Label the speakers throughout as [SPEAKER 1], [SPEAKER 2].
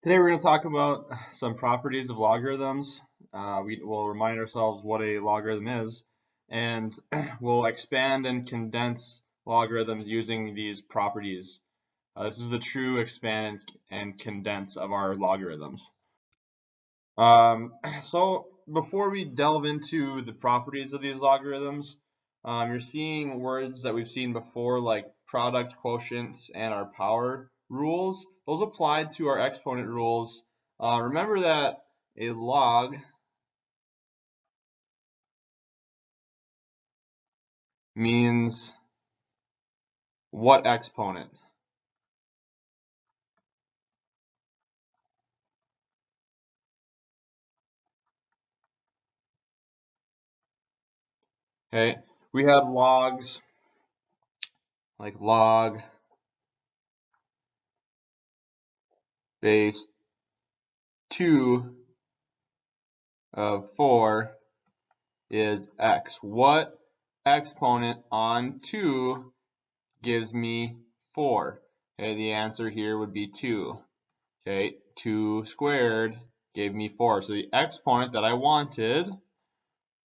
[SPEAKER 1] Today we're going to talk about some properties of logarithms. We will remind ourselves what a logarithm is, and we'll expand and condense logarithms using these properties. This is the true expand and condense of our logarithms. So before we delve into the properties of these logarithms, you're seeing words that we've seen before, like product, quotients, and our power rules. Those apply to our exponent rules. Remember that a log means what exponent? Okay, we had logs like log base 2 of 4 is x. What exponent on 2 gives me 4? Okay, the answer here would be 2. Okay, 2 squared gave me 4. So the exponent that I wanted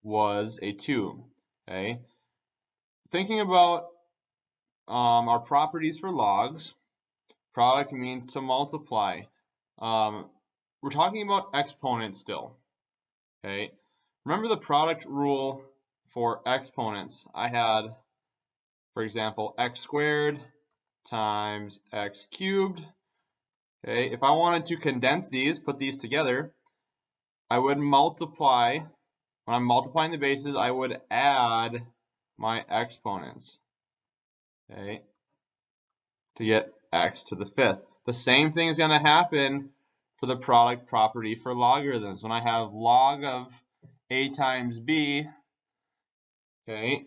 [SPEAKER 1] was a 2. Okay, thinking about our properties for logs, product means to multiply. We're talking about exponents still. Okay, remember the product rule for exponents. I had, for example, x squared times x cubed. Okay, if I wanted to condense these, put these together, I would multiply. When I'm multiplying the bases, I would add my exponents, okay, to get x to the 5th. The same thing is going to happen for the product property for logarithms. When I have log of a times b, okay,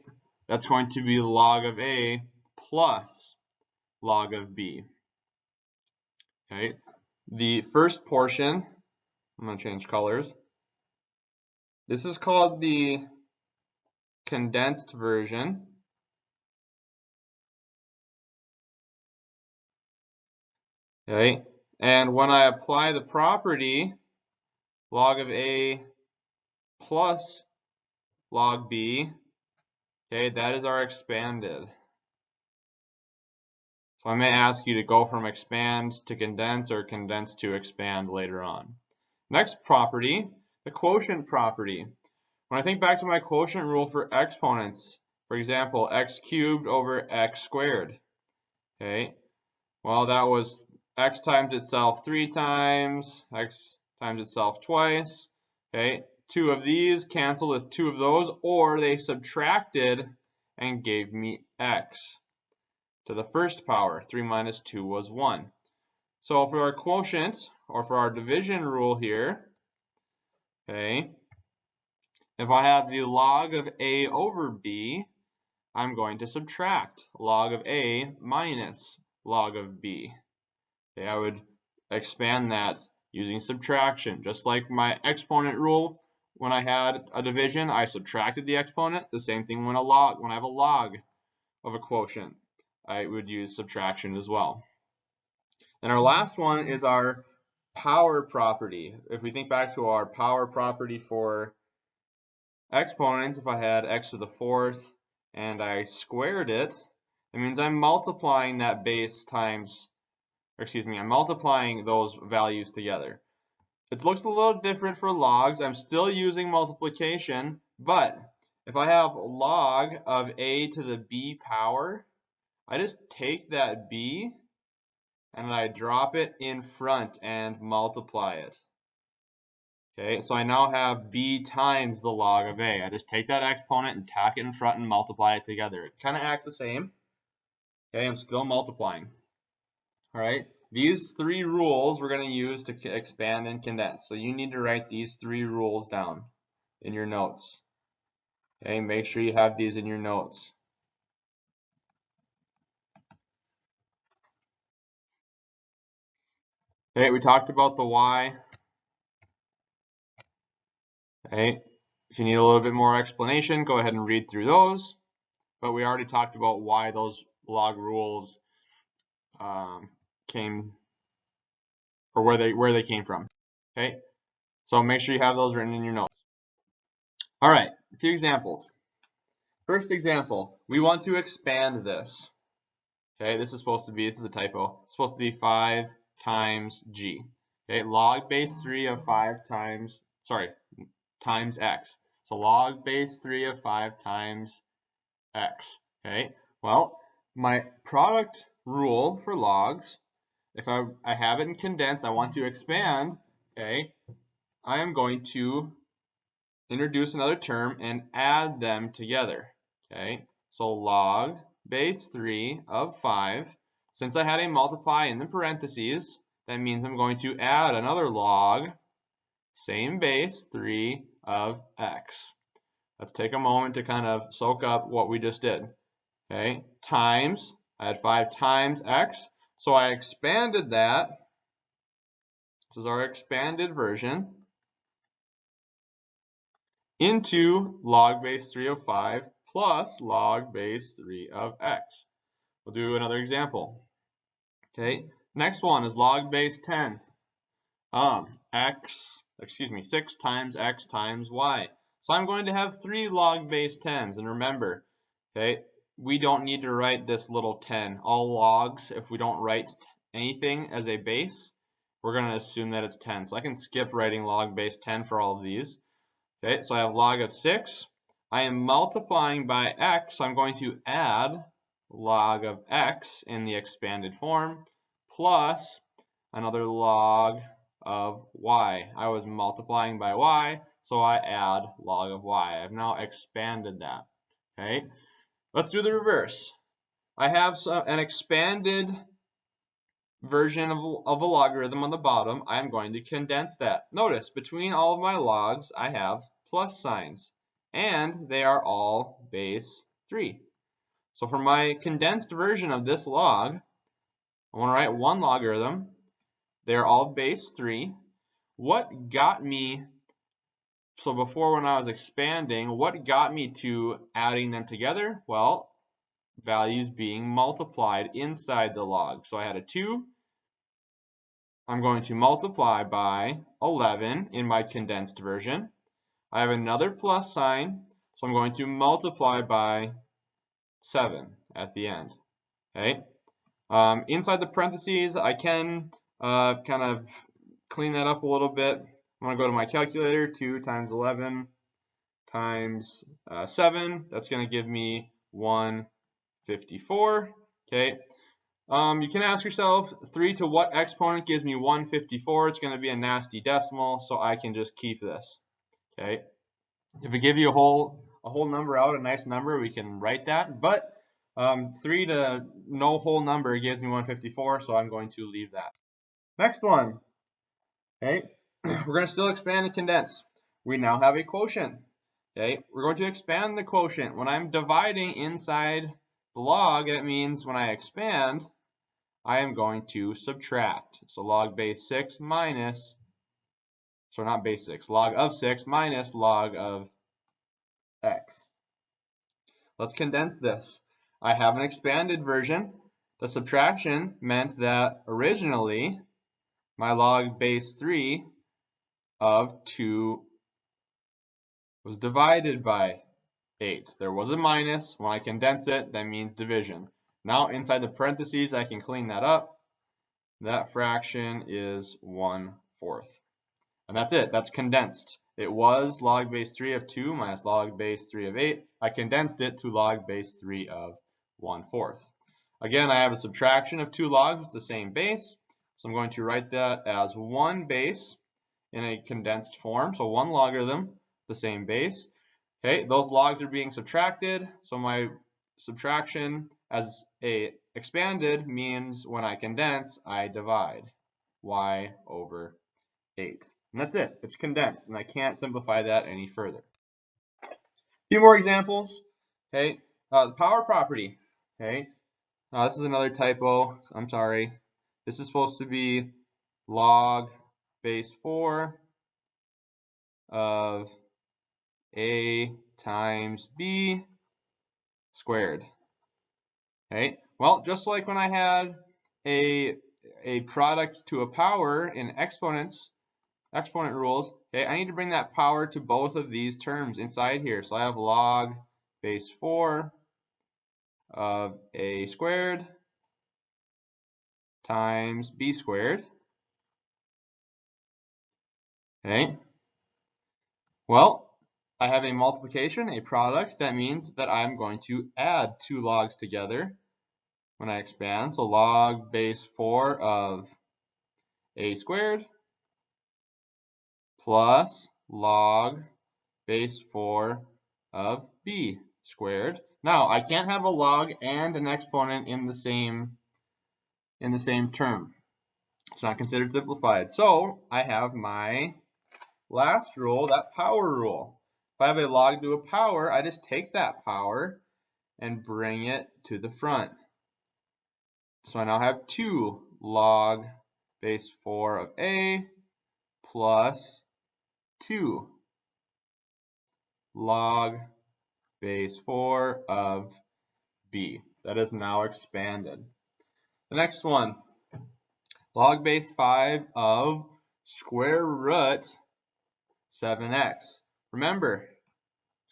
[SPEAKER 1] that's going to be log of a plus log of b. Okay, the first portion, I'm going to change colors. This is called the condensed version. Okay, and when I apply the property log of a plus log b, okay, that is our expanded. So I may ask you to go from expand to condense or condense to expand later on. Next property, the quotient property. When I think back to my quotient rule for exponents, for example, x cubed over x squared, okay, well, that was x times itself 3 times, x times itself twice, okay, 2 of these canceled with 2 of those, or they subtracted and gave me x to the first power. 3 minus 2 was 1. So for our quotient, or for our division rule here, okay, if I have the log of a over b, I'm going to subtract log of a minus log of b. Okay, I would expand that using subtraction. Just like my exponent rule, when I had a division, I subtracted the exponent. The same thing when I have a log of a quotient, I would use subtraction as well. And our last one is our power property. If we think back to our power property for exponents, if I had x to the 4th and I squared it, it means I'm multiplying that base times, I'm multiplying those values together. It looks a little different for logs. I'm still using multiplication, but if I have log of a to the b power, I just take that b and I drop it in front and multiply it. Okay, so I now have b times the log of a. I just take that exponent and tack it in front and multiply it together. It kind of acts the same. Okay, I'm still multiplying. All right, these 3 rules we're going to use to expand and condense. So you need to write these 3 rules down in your notes. Okay, make sure you have these in your notes. Okay, we talked about the y. Okay, if you need a little bit more explanation, go ahead and read through those. But we already talked about why those log rules came or where they came from. Okay, so make sure you have those written in your notes. All right, a few examples. First example, we want to expand this. Okay, this is a typo. It's supposed to be 5 times g. Okay, log base 3 of 5 times x. So log base 3 of 5 times x. Okay, well, my product rule for logs, if I have it in condensed, I want to expand, okay, I am going to introduce another term and add them together. Okay, so log base 3 of 5. Since I had a multiply in the parentheses, that means I'm going to add another log, same base, 3 of x. Let's take a moment to kind of soak up what we just did. Okay, times, I had 5 times x, so I expanded that. This is our expanded version into log base 3 of 5 plus log base 3 of x. We'll do another example. Okay, next one is log base 10 of 6 times x times y. So I'm going to have 3 log base 10s, and remember, okay, we don't need to write this little 10. All logs, if we don't write anything as a base, we're going to assume that it's 10. So I can skip writing log base 10 for all of these. Okay, so I have log of 6. I am multiplying by x, so I'm going to add log of x in the expanded form plus another log of y. I was multiplying by y, so I add log of y. I've now expanded that. Okay, let's do the reverse. I have an expanded version of a logarithm on the bottom. I'm going to condense that. Notice, between all of my logs, I have plus signs, and they are all base 3. So for my condensed version of this log, I want to write one logarithm. They're all base 3. What got me, so before when I was expanding, what got me to adding them together? Well, values being multiplied inside the log. So I had a 2. I'm going to multiply by 11 in my condensed version. I have another plus sign, so I'm going to multiply by 7 at the end. Okay. Inside the parentheses, I can kind of clean that up a little bit. I'm going to go to my calculator. 2 times 11 times 7. That's going to give me 154. Okay. You can ask yourself, 3 to what exponent gives me 154? It's going to be a nasty decimal, so I can just keep this. Okay. If we give you a whole number out, a nice number, we can write that. But 3 to no whole number gives me 154, so I'm going to leave that. Next one. Okay. We're going to still expand and condense. We now have a quotient. Okay. We're going to expand the quotient. When I'm dividing inside the log, that means when I expand, I am going to subtract. So log base 6 minus, so not base 6, log of 6 minus log of x. Let's condense this. I have an expanded version. The subtraction meant that originally my log base 3 of 2 was divided by 8. There was a minus. When I condense it, that means division. Now inside the parentheses, I can clean that up. That fraction is 1/4. And that's it. That's condensed. It was log base 3 of 2 minus log base 3 of 8. I condensed it to log base 3 of 1/4. Again, I have a subtraction of 2 logs. It's the same base. So I'm going to write that as one base in a condensed form. So one logarithm, the same base. Okay, those logs are being subtracted. So my subtraction as a expanded means when I condense, I divide y over 8. And that's it. It's condensed, and I can't simplify that any further. A few more examples. Okay, the power property. Okay, this is another typo. I'm sorry. This is supposed to be log base 4 of a times b squared. Okay, well, just like when I had a a product to a power in exponent rules, okay, I need to bring that power to both of these terms inside here. So I have log base 4 of a squared times b squared. Okay. Well, I have a multiplication, a product. That means that I'm going to add two logs together when I expand. So log base 4 of a squared plus log base 4 of b squared. Now, I can't have a log and an exponent in the same term. It's not considered simplified. So I have my last rule, that power rule. If I have a log to a power, I just take that power and bring it to the front. So I now have 2 log base 4 of a plus 2 log base 4 of b. That is now expanded. The next one, log base 5 of square root 7x. Remember,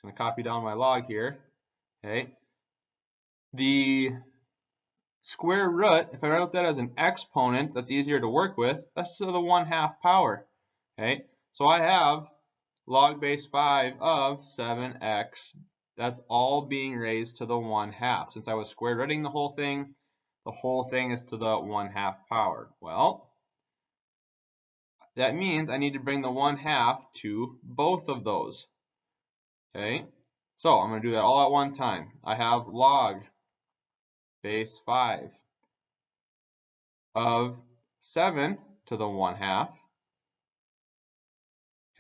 [SPEAKER 1] I'm going to copy down my log here. Okay. The square root, if I write that as an exponent, that's easier to work with. That's to the 1/2 power. Okay. So I have log base 5 of 7x. That's all being raised to the 1/2. Since I was square rooting the whole thing is to the 1/2 power. Well, that means I need to bring the 1/2 to both of those. Okay, so I'm going to do that all at one time. I have log base 5 of 7 to the 1/2.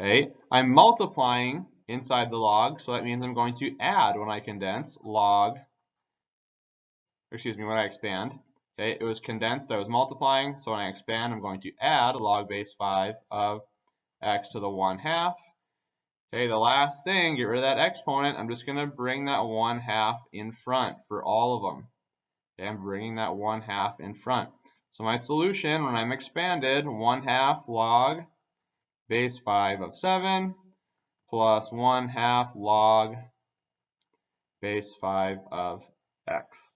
[SPEAKER 1] Okay, I'm multiplying inside the log, so that means I'm going to add when I condense when I expand. Okay, it was condensed, I was multiplying, so when I expand, I'm going to add log base 5 of x to the 1/2. Okay, the last thing, get rid of that exponent. I'm just going to bring that 1/2 in front for all of them. Okay, I'm bringing that 1/2 in front. So my solution, when I'm expanded, 1/2 log base 5 of 7 plus 1/2 log base 5 of x.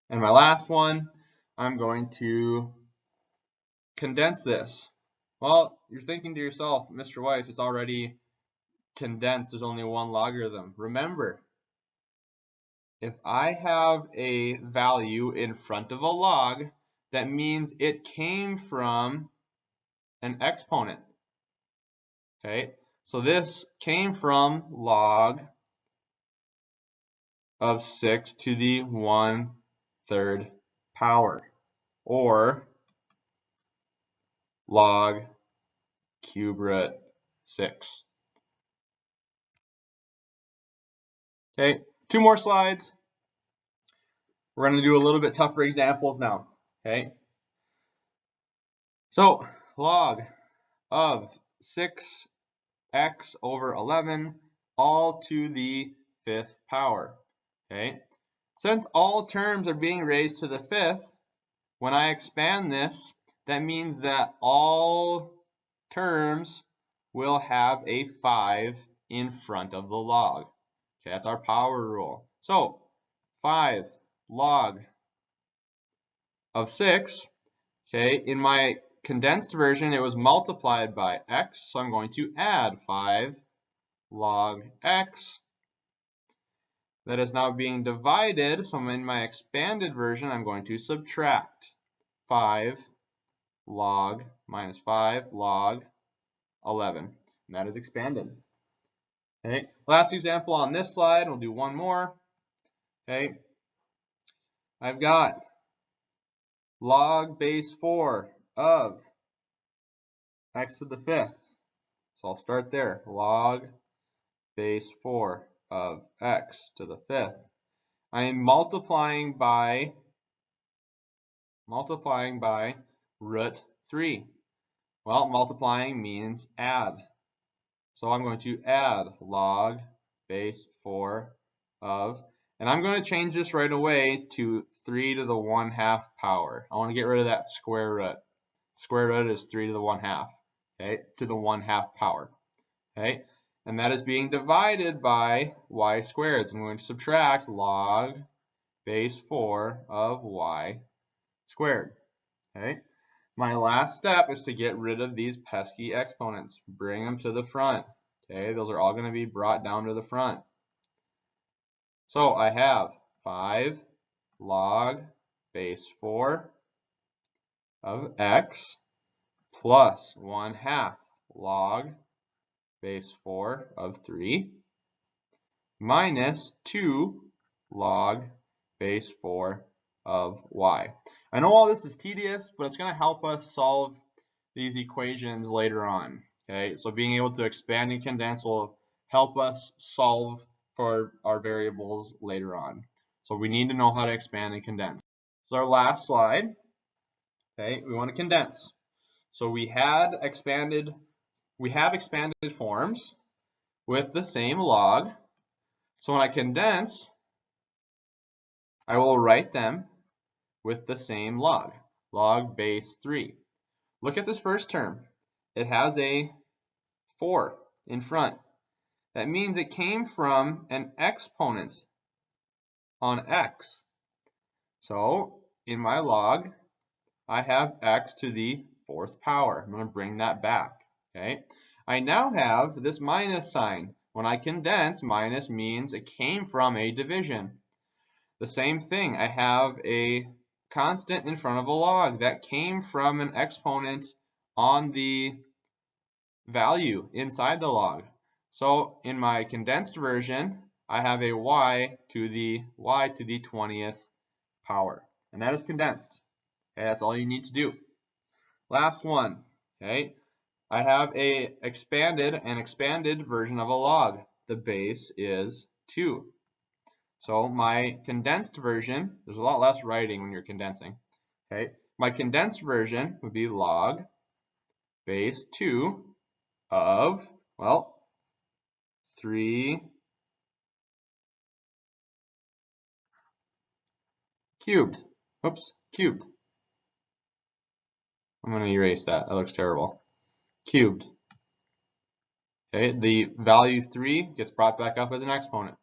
[SPEAKER 1] And my last one, I'm going to condense this. Well, you're thinking to yourself, Mr. Weiss, it's already condensed. There's only one logarithm. Remember, if I have a value in front of a log, that means it came from an exponent. Okay, so this came from log of 6 to the 1/3 power, or log cube root 6. Okay, 2 more slides. We're going to do a little bit tougher examples now. Okay, so log of 6x over 11 all to the 5th power. Okay, since all terms are being raised to the 5th, when I expand this, that means that all terms will have a 5 in front of the log. Okay, that's our power rule. So 5 log of 6, okay, in my condensed version, it was multiplied by x, so I'm going to add 5 log x. That is now being divided, so in my expanded version, I'm going to subtract 5 log minus 5 log 11, and that is expanded. Okay, last example on this slide, we'll do one more. Okay, I've got log base 4 of x to the 5th. So I'll start there. Log base 4 of x to the 5th. I am multiplying by root 3. Well, multiplying means add. So I'm going to add log base 4 of And I'm going to change this right away to 3 to the 1/2 power. I want to get rid of that square root. Square root is 3 to the 1/2, okay, to the 1/2 power, okay? And that is being divided by y squared. So I'm going to subtract log base 4 of y squared, okay? My last step is to get rid of these pesky exponents. Bring them to the front, okay? Those are all going to be brought down to the front. So I have 5 log base 4 of x plus 1/2 log base 4 of 3 minus 2 log base 4 of y. I know all this is tedious, but it's going to help us solve these equations later on. Okay, so being able to expand and condense will help us solve for our variables later on. So we need to know how to expand and condense. So our last slide. Okay, we want to condense. So we have expanded forms with the same log. So when I condense, I will write them with the same log, log base 3. Look at this first term. It has a 4 in front. That means it came from an exponent on x. So in my log, I have x to the 4th power. I'm going to bring that back. Okay. I now have this minus sign. When I condense, minus means it came from a division. The same thing, I have a constant in front of a log that came from an exponent on the value inside the log. So in my condensed version, I have a y to the 20th power. And that is condensed. Okay, that's all you need to do. Last one. Okay, I have an expanded version of a log. The base is 2. So my condensed version, there's a lot less writing when you're condensing. Okay, my condensed version would be log base 2 of, well, 3 cubed. Oops, cubed. I'm going to erase that. That looks terrible. Cubed. Okay, the value 3 gets brought back up as an exponent.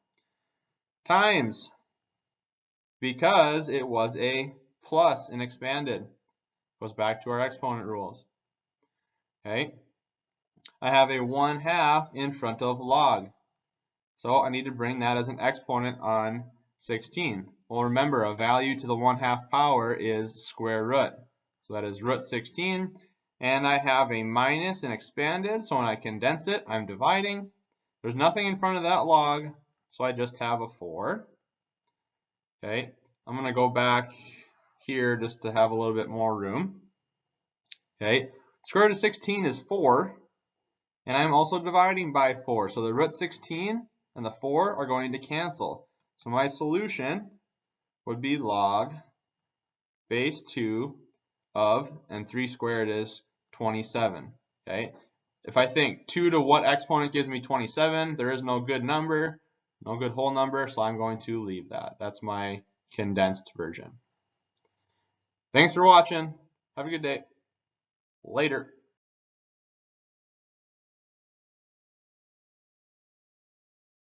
[SPEAKER 1] Times, because it was a plus and expanded. Goes back to our exponent rules. Okay, I have a 1/2 in front of log. So I need to bring that as an exponent on 16. Well, remember, a value to the 1/2 power is square root. So that is root 16. And I have a minus and expanded. So when I condense it, I'm dividing. There's nothing in front of that log. So I just have a 4. Okay, I'm going to go back here just to have a little bit more room. Okay, square root of 16 is 4. And I'm also dividing by 4. So the root 16 and the 4 are going to cancel. So my solution would be log base 2 of, and 3 squared is 27. Okay. If I think 2 to what exponent gives me 27, there is no good number, no good whole number, so I'm going to leave that. That's my condensed version. Thanks for watching. Have a good day. Later.